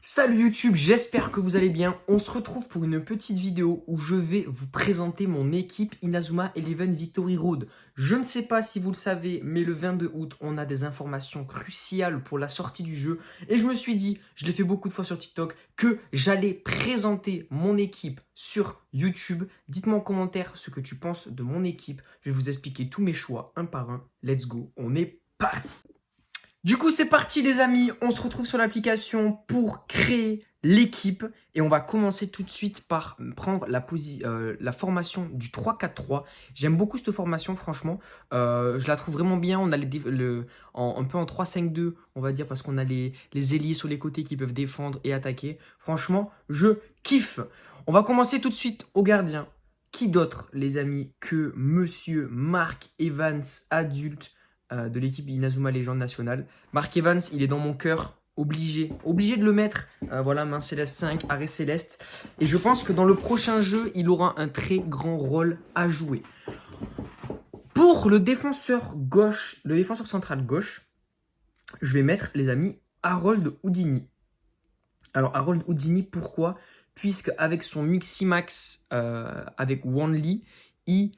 Salut YouTube, j'espère que vous allez bien. On se retrouve pour une petite vidéo où je vais vous présenter mon équipe Inazuma Eleven Victory Road. Je ne sais pas si vous le savez, mais le 22 août, on a des informations cruciales pour la sortie du jeu. Et je me suis dit, je l'ai fait beaucoup de fois sur TikTok, que j'allais présenter mon équipe sur YouTube. Dites-moi en commentaire ce que tu penses de mon équipe. Je vais vous expliquer tous mes choix un par un. Let's go, on est parti! Du coup, c'est parti les amis, on se retrouve sur l'application pour créer l'équipe et on va commencer tout de suite par prendre la formation du 3-4-3. J'aime beaucoup cette formation franchement, je la trouve vraiment bien, on a un peu en 3-5-2 on va dire parce qu'on a les ailiers sur les côtés qui peuvent défendre et attaquer. Franchement, je kiffe. On va commencer tout de suite au gardien. Qui d'autre les amis que Monsieur Mark Evans, adulte, de l'équipe Inazuma Légende nationale. Mark Evans, il est dans mon cœur, obligé de le mettre. Voilà, main céleste 5, arrêt céleste. Et je pense que dans le prochain jeu, il aura un très grand rôle à jouer. Pour le défenseur gauche, le défenseur central gauche, je vais mettre, les amis, Harold Houdini. Alors, Harold Houdini, pourquoi? Puisque avec son Miximax, avec Wanli, il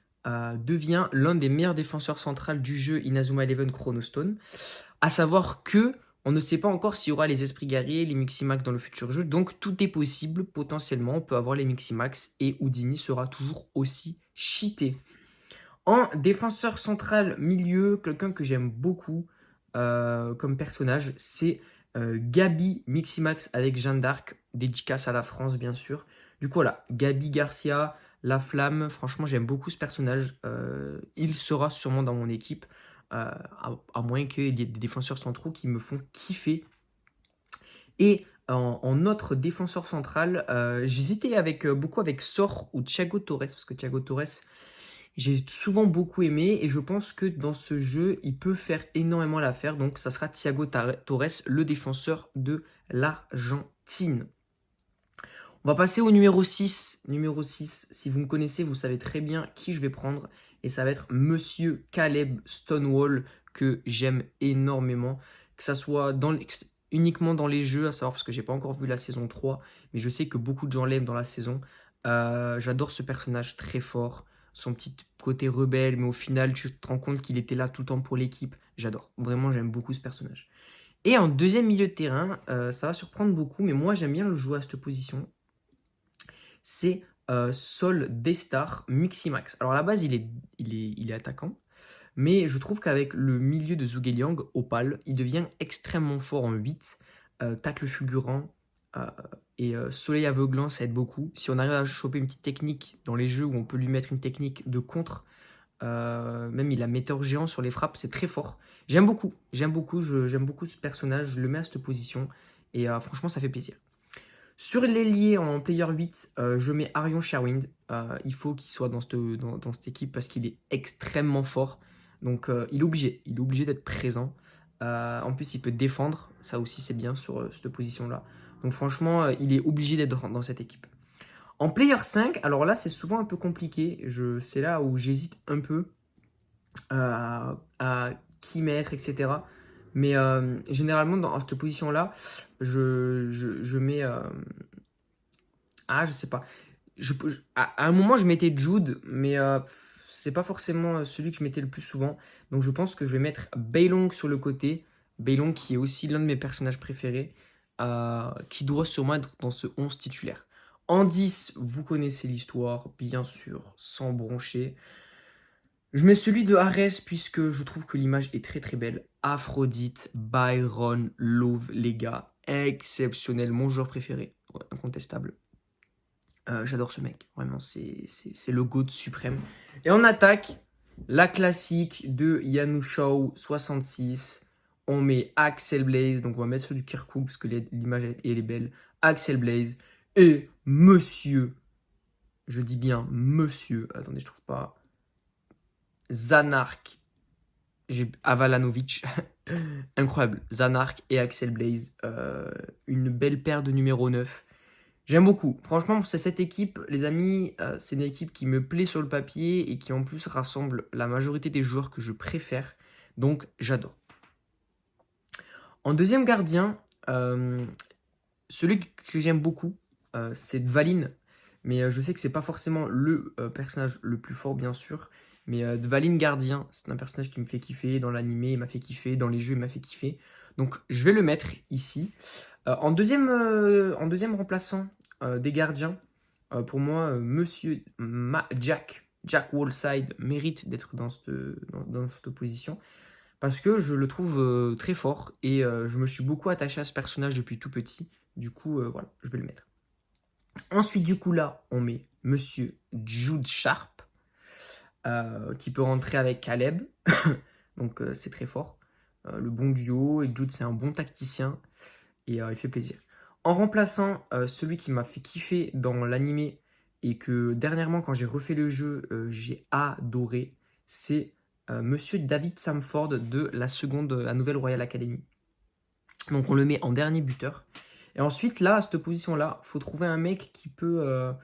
devient l'un des meilleurs défenseurs centrales du jeu Inazuma Eleven Chronostone. À savoir que on ne sait pas encore s'il y aura les esprits guerriers, les Miximax dans le futur jeu. Donc tout est possible. Potentiellement, on peut avoir les Miximax et Houdini sera toujours aussi cheaté. En défenseur central milieu, quelqu'un que j'aime beaucoup comme personnage, c'est Gabi Miximax avec Jeanne d'Arc. Dédicace à la France, bien sûr. Du coup, voilà, Gabi Garcia, la Flamme, franchement, j'aime beaucoup ce personnage. Il sera sûrement dans mon équipe, à moins qu'il y ait des défenseurs centraux qui me font kiffer. Et en autre défenseur central, j'hésitais beaucoup avec Sor ou Thiago Torres, parce que Thiago Torres, j'ai souvent beaucoup aimé, et je pense que dans ce jeu, il peut faire énormément l'affaire. Donc, ça sera Thiago Torres, le défenseur de l'Argentine. On va passer au numéro 6. Numéro 6, si vous me connaissez, vous savez très bien qui je vais prendre. Et ça va être Monsieur Caleb Stonewall, que j'aime énormément. Que ça soit uniquement dans les jeux, à savoir parce que j'ai pas encore vu la saison 3. Mais je sais que beaucoup de gens l'aiment dans la saison. J'adore ce personnage très fort. Son petit côté rebelle, mais au final, tu te rends compte qu'il était là tout le temps pour l'équipe. J'adore. Vraiment, j'aime beaucoup ce personnage. Et en deuxième milieu de terrain, ça va surprendre beaucoup, mais moi, j'aime bien le jouer à cette position. C'est Sol Destar Miximax. Alors à la base, il est attaquant, mais je trouve qu'avec le milieu de Zhuge Opal, il devient extrêmement fort en 8. Tacle fulgurant et soleil aveuglant, ça aide beaucoup. Si on arrive à choper une petite technique dans les jeux où on peut lui mettre une technique de contre, même il a météore géant sur les frappes, c'est très fort. J'aime beaucoup ce personnage, je le mets à cette position et franchement ça fait plaisir. Sur l'ailier en player 8, je mets Arion Sherwind. Il faut qu'il soit dans cette équipe parce qu'il est extrêmement fort. Donc il est obligé d'être présent. En plus, il peut défendre. Ça aussi, c'est bien sur cette position-là. Donc franchement, il est obligé d'être dans cette équipe. En player 5, alors là, c'est souvent un peu compliqué. C'est là où j'hésite un peu à qui mettre, etc. Mais généralement, dans cette position-là, je mets... je sais pas. À un moment, je mettais Jude, mais c'est pas forcément celui que je mettais le plus souvent. Donc je pense que je vais mettre Beilong sur le côté. Beilong qui est aussi l'un de mes personnages préférés, qui doit sûrement être dans ce 11 titulaire. En 10, vous connaissez l'histoire, bien sûr, sans broncher. Je mets celui de Ares puisque je trouve que l'image est très très belle. Aphrodite, Byron, Love, les gars, exceptionnel, mon joueur préféré, ouais, incontestable. J'adore ce mec, vraiment, c'est le GOAT suprême. Et en attaque, la classique de Yanushou 66. On met Axel Blaze, donc on va mettre celui du Kirkuk parce que l'image elle est belle. Axel Blaze et Monsieur, je dis bien Monsieur, attendez, je trouve pas. Zanark, Avalanovic, incroyable. Zanark et Axel Blaze, une belle paire de numéro 9. J'aime beaucoup. Franchement, c'est cette équipe, les amis, c'est une équipe qui me plaît sur le papier et qui en plus rassemble la majorité des joueurs que je préfère. Donc, j'adore. En deuxième gardien, celui que j'aime beaucoup, c'est Dvalin. Mais je sais que c'est pas forcément le personnage le plus fort, bien sûr. Mais Dvalin Gardien, c'est un personnage qui me fait kiffer. Dans l'animé, il m'a fait kiffer. Dans les jeux, il m'a fait kiffer. Donc, je vais le mettre ici. En deuxième remplaçant des gardiens, pour moi, Monsieur Jack Wallside mérite d'être dans cette position. Parce que je le trouve très fort. Et je me suis beaucoup attaché à ce personnage depuis tout petit. Du coup, voilà, je vais le mettre. Ensuite, du coup, là, on met Monsieur Jude Sharp, qui peut rentrer avec Caleb. Donc, c'est très fort. Le bon duo. Et Jude, c'est un bon tacticien. Et il fait plaisir. En remplaçant celui qui m'a fait kiffer dans l'animé et que dernièrement, quand j'ai refait le jeu, j'ai adoré, c'est Monsieur David Samford de la nouvelle Royal Academy. Donc, on le met en dernier buteur. Et ensuite, là, à cette position-là, il faut trouver un mec qui peut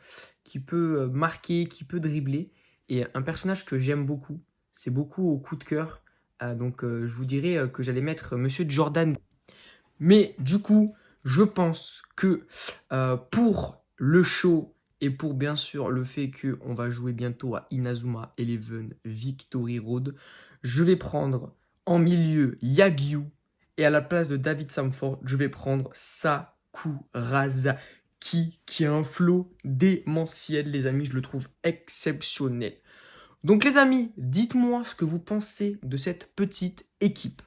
marquer, qui peut dribbler. Et un personnage que j'aime beaucoup, c'est beaucoup au coup de cœur. Donc, je vous dirais que j'allais mettre Monsieur Jordan. Mais du coup, je pense que pour le show et pour bien sûr le fait qu'on va jouer bientôt à Inazuma Eleven Victory Road, je vais prendre en milieu Yagyu et à la place de David Samford, je vais prendre Sakurasaki qui a un flow démentiel, les amis, je le trouve exceptionnel. Donc les amis, dites-moi ce que vous pensez de cette petite équipe.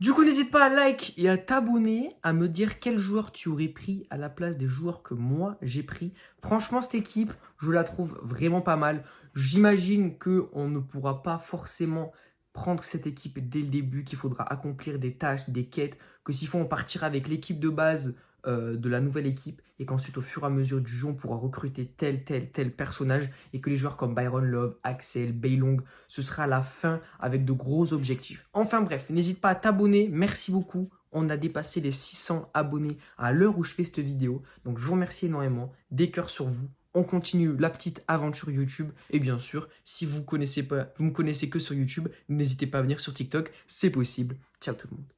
Du coup, n'hésite pas à like et à t'abonner, à me dire quel joueur tu aurais pris à la place des joueurs que moi j'ai pris. Franchement, cette équipe, je la trouve vraiment pas mal. J'imagine qu'on ne pourra pas forcément prendre cette équipe dès le début, qu'il faudra accomplir des tâches, des quêtes, que s'il faut on partira avec l'équipe de base de la nouvelle équipe et qu'ensuite au fur et à mesure du jeu on pourra recruter tel personnage et que les joueurs comme Byron Love, Axel, Beilong, ce sera à la fin avec de gros objectifs. Enfin bref, n'hésite pas à t'abonner, merci beaucoup. On a dépassé les 600 abonnés à l'heure où je fais cette vidéo, donc je vous remercie énormément, des cœurs sur vous. On continue la petite aventure YouTube et bien sûr, si vous me connaissez que sur YouTube, n'hésitez pas à venir sur TikTok, c'est possible. Ciao tout le monde.